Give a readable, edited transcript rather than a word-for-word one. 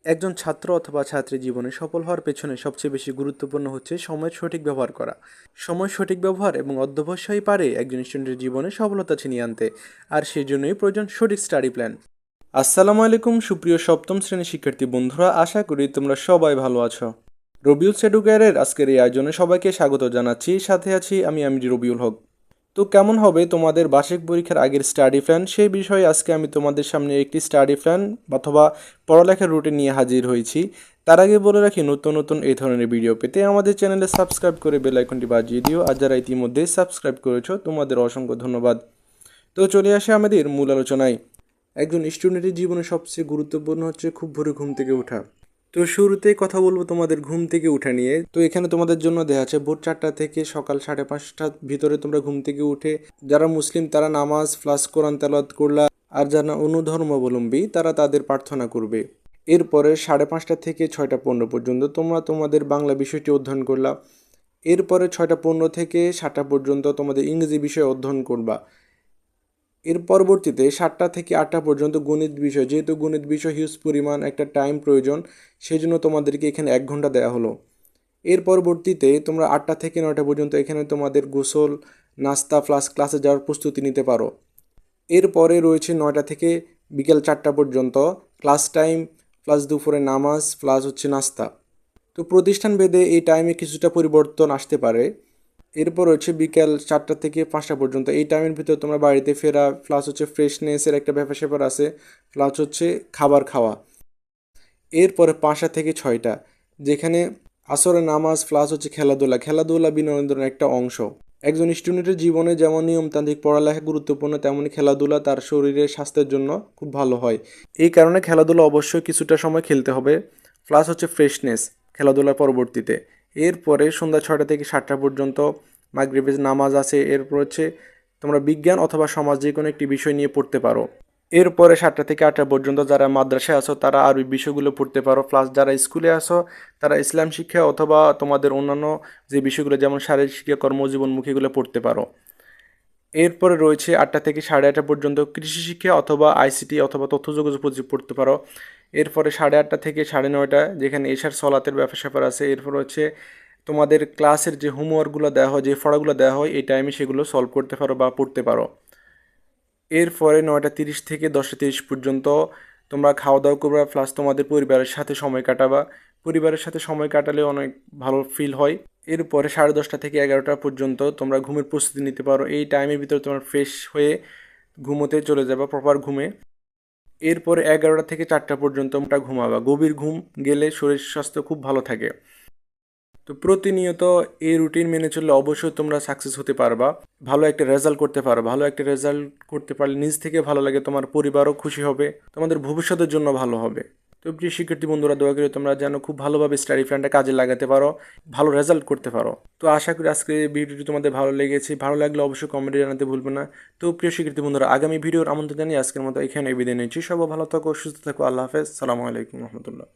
একজন ছাত্র অথবা ছাত্রী জীবনে সফল হওয়ার পেছনে সবচেয়ে বেশি গুরুত্বপূর্ণ হচ্ছে সময়ের সঠিক ব্যবহার করা। সময় সঠিক ব্যবহার এবং অধ্যবসায়ই পারে একজন স্টুডেন্টের জীবনে সফলতা ছিনিয়ে আনতে। আর সেই জন্যই প্রয়োজন সঠিক স্টাডি প্ল্যান। আসসালামু আলাইকুম সুপ্রিয় সপ্তম শ্রেণীর শিক্ষার্থী বন্ধুরা, আশা করি তোমরা সবাই ভালো আছো। রবিউল এডুকেয়ারের আজকের এই আয়োজনে সবাইকে স্বাগত জানাচ্ছি। সাথে আছি আমি রবিউল হক। তো কেমন হবে তোমাদের বার্ষিক পরীক্ষার আগের স্টাডি প্ল্যান, সেই বিষয়ে আজকে আমি তোমাদের সামনে একটি স্টাডি প্ল্যান অথবা পড়ালেখার রুটিন নিয়ে হাজির হয়েছি। তার আগে বলে রাখি, নতুন নতুন এই ধরনের ভিডিও পেতে আমাদের চ্যানেলে সাবস্ক্রাইব করে বেল আইকনটি বাজিয়ে দিও। আর যারা ইতিমধ্যে সাবস্ক্রাইব করেছো তোমাদের অসংখ্য ধন্যবাদ। তো চলে আসে আমাদের মূল আলোচনায়। একজন স্টুডেন্টের জীবনে সবচেয়ে গুরুত্বপূর্ণ হচ্ছে খুব ভোরে ঘুম থেকে ওঠা। তো শুরুতেই কথা বলবো তোমাদের ঘুম থেকে ওঠা নিয়ে। তো এখানে তোমাদের জন্য দেওয়া আছে ভোর 4টা থেকে সকাল 5:30টার ভিতরে তোমরা ঘুম থেকে উঠে, যারা মুসলিম তারা নামাজ প্লাস কোরআন তেলাওয়াত করলা, আর যারা অন্য ধর্মাবলম্বী তারা তাদের প্রার্থনা করবে। এরপরে 5:30 থেকে 6:15 পর্যন্ত তোমরা তোমাদের বাংলা বিষয়টি অধ্যয়ন করলা। এরপরে 6:15 থেকে 7টা পর্যন্ত তোমাদের ইংরেজি বিষয় অধ্যয়ন করবা। এর পরবর্তীতে 7টা থেকে 8টা পর্যন্ত গণিত বিষয়, যেহেতু গণিত বিষয় হিউজ পরিমাণ একটা টাইম প্রয়োজন, সেই জন্য তোমাদেরকে এখানে 1 ঘন্টা দেওয়া হলো। এর পরবর্তীতে তোমরা 8টা থেকে 9টা পর্যন্ত এখানে তোমাদের গোসল, নাস্তা প্লাস ক্লাসে যাওয়ার প্রস্তুতি নিতে পারো। এরপরে রয়েছে 9টা থেকে বিকেল 4টা পর্যন্ত ক্লাস টাইম প্লাস দুপুরে নামাজ প্লাস হচ্ছে নাস্তা। তো প্রতিষ্ঠান ভেদে এই টাইমে কিছুটা পরিবর্তন আসতে পারে। এরপর হচ্ছে বিকেল 4টা থেকে 5টা পর্যন্ত, এই টাইমের ভিতর তোমরা বাড়িতে ফেরা প্লাস হচ্ছে ফ্রেশনেসের একটা ব্যাপার স্যাপার আছে, প্লাস হচ্ছে খাবার খাওয়া। এরপরে 5টা থেকে 6টা, যেখানে আসরের নামাজ প্লাস হচ্ছে খেলাধুলা। খেলাধুলা বিনোদনের একটা অংশ। একজন স্টুডেন্টের জীবনে যেমন নিয়মতান্ত্রিক পড়ালেখা গুরুত্বপূর্ণ, তেমনি খেলাধুলা তার শরীরের স্বাস্থ্যের জন্য খুব ভালো হয়। এই কারণে খেলাধুলা অবশ্যই কিছুটা সময় খেলতে হবে, প্লাস হচ্ছে ফ্রেশনেস খেলাধুলার পরবর্তীতে। এরপরে সন্ধ্যা 6টা থেকে 7টা পর্যন্ত মাগরিবের নামাজ আছে। এরপর হচ্ছে তোমরা বিজ্ঞান অথবা সমাজ যে কোনো একটি বিষয় নিয়ে পড়তে পারো। এরপরে 7টা থেকে 8টা পর্যন্ত যারা মাদ্রাসায় আছো তারা আরবি বিষয়গুলো পড়তে পারো, প্লাস যারা স্কুলে আছো তারা ইসলাম শিক্ষা অথবা তোমাদের অন্যান্য যে বিষয়গুলো যেমন শারীরিক শিক্ষা, কর্মজীবনমুখীগুলো পড়তে পারো। এরপরে রয়েছে 8টা থেকে 8:30 পর্যন্ত কৃষি শিক্ষা অথবা আইসিটি অথবা তথ্য যোগাযোগ প্রযুক্তি পড়তে পারো। এরপরে 8:30 থেকে 9:30, যেখানে এশার সলাতের ব্যাপার স্যাপার আছে। এরপর হচ্ছে তোমাদের ক্লাসের যে হোমওয়ার্কগুলো দেওয়া হয়, যে পড়াগুলো দেওয়া হয়, এই টাইমে সেগুলো সলভ করতে পারো বা পড়তে পারো। এরপরে 9:30 থেকে 10:30 পর্যন্ত তোমরা খাওয়া দাওয়া করবা, প্লাস তোমাদের পরিবারের সাথে সময় কাটাবা। পরিবারের সাথে সময় কাটালে অনেক ভালো ফিল হয়। এরপরে 10:30 থেকে 11টা পর্যন্ত তোমরা ঘুমের প্রস্তুতি নিতে পারো। এই টাইমের ভিতরে তোমরা ফ্রেশ হয়ে ঘুমোতে চলে যাবা, প্রপার ঘুমে। এরপরে 11টা থেকে 4টা পর্যন্ত তোমরা ঘুমাবা। গভীর ঘুম গেলে শরীর স্বাস্থ্য খুব ভালো থাকে। তো প্রতিনিয়ত এই রুটিন মেনে চললে অবশ্যই তোমরা সাকসেস হতে পারবা, ভালো একটা রেজাল্ট করতে পারো। ভালো একটা রেজাল্ট করতে পারলে নিজ থেকে ভালো লাগে, তোমার পরিবারও খুশি হবে, তোমাদের ভবিষ্যতের জন্য ভালো হবে। তো প্রিয় শিক্ষার্থী বন্ধুরা, দয়া করে তোমরা যেন খুব ভালোভাবে স্টাডি প্ল্যানটা কাজে লাগাতে পারো, ভালো রেজাল্ট করতে পারো। তো আশা করি আজকে ভিডিওটি তোমাদের ভালো লেগেছে। ভালো লাগলে অবশ্যই কমেন্টে জানাতে ভুলবে না। তো প্রিয় শিক্ষার্থী বন্ধুরা, আগামী ভিডিওর আমন্ত্রণ জানিয়ে আজকের মতো এখানে বিদায় নিচ্ছি। সবাই ভালো থাকো, সুস্থ থাকো। আল্লাহ হাফেজ। সালামু আলাইকুম রহমতুল্লাহ।